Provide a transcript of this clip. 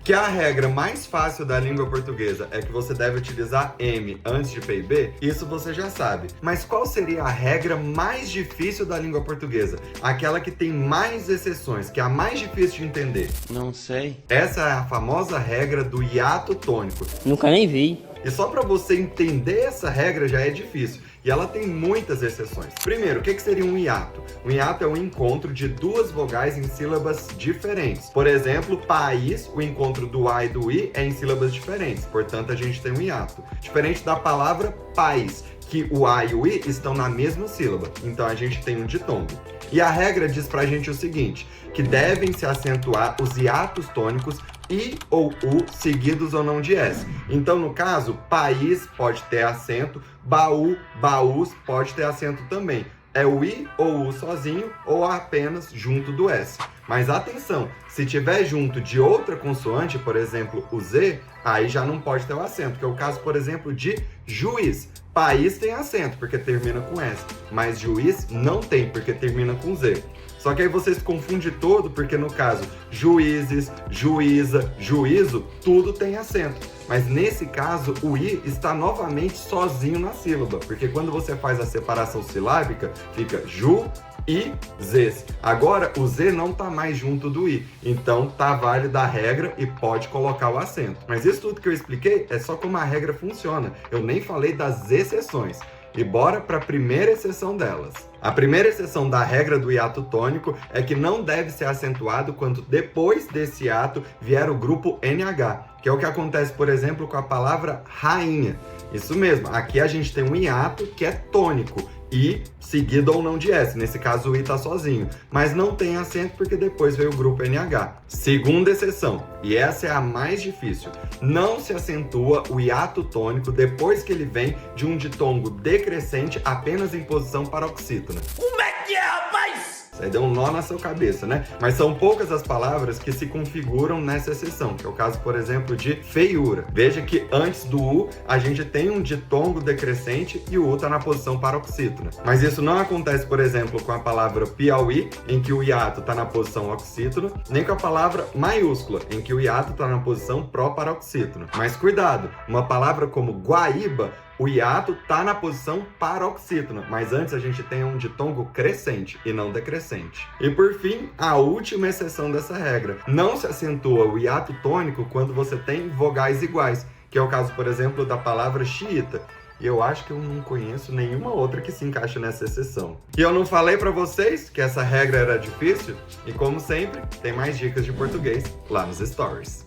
Que a regra mais fácil da língua portuguesa é que você deve utilizar M antes de P e B, isso você já sabe. Mas qual seria a regra mais difícil da língua portuguesa? Aquela que tem mais exceções, que é a mais difícil de entender. Não sei. Essa é a famosa regra do hiato tônico. Nunca nem vi. E só para você entender essa regra já é difícil. E ela tem muitas exceções. Primeiro, o que seria um hiato? Um hiato é o encontro de duas vogais em sílabas diferentes. Por exemplo, país, o encontro do A e do I é em sílabas diferentes. Portanto, a gente tem um hiato. Diferente da palavra país, que o A e o I estão na mesma sílaba. Então, a gente tem um ditongo. E a regra diz pra gente o seguinte, que devem se acentuar os hiatos tônicos I ou U seguidos ou não de S. Então, no caso, país pode ter acento, baú, baús pode ter acento também. É o I ou U sozinho ou apenas junto do S. Mas atenção, se tiver junto de outra consoante, por exemplo, o Z, aí já não pode ter o acento, que é o caso, por exemplo, de juiz. País tem acento, porque termina com S, mas juiz não tem, porque termina com Z. Só que aí você se confunde todo, porque no caso, juízes, juíza, juízo, tudo tem acento. Mas nesse caso, o I está novamente sozinho na sílaba, porque quando você faz a separação silábica, fica ju, I, Z. Agora, o Z não está mais junto do I, então tá válida a regra e pode colocar o acento. Mas isso tudo que eu expliquei é só como a regra funciona, eu nem falei das exceções. E bora para a primeira exceção delas. A primeira exceção da regra do hiato tônico é que não deve ser acentuado quando depois desse hiato vier o grupo NH, que é o que acontece, por exemplo, com a palavra rainha. Isso mesmo, aqui a gente tem um hiato que é tônico, I seguido ou não de S, nesse caso o I está sozinho, mas não tem acento porque depois veio o grupo NH. Segunda exceção, e essa é a mais difícil, não se acentua o hiato tônico depois que ele vem de um ditongo decrescente apenas em posição paroxítona. Como é que é, rapaz? Isso aí deu um nó na sua cabeça, né? Mas são poucas as palavras que se configuram nessa exceção, que é o caso, por exemplo, de feiura. Veja que antes do U, a gente tem um ditongo decrescente e o U está na posição paroxítona. Mas isso não acontece, por exemplo, com a palavra Piauí, em que o hiato está na posição oxítona, nem com a palavra maiúscula, em que o hiato está na posição pró-paroxítona. Mas cuidado, uma palavra como Guaíba, o hiato está na posição paroxítona, mas antes a gente tem um ditongo crescente e não decrescente. E por fim, a última exceção dessa regra. Não se acentua o hiato tônico quando você tem vogais iguais, que é o caso, por exemplo, da palavra xiita. E eu acho que eu não conheço nenhuma outra que se encaixe nessa exceção. E eu não falei para vocês que essa regra era difícil? E como sempre, tem mais dicas de português lá nos stories.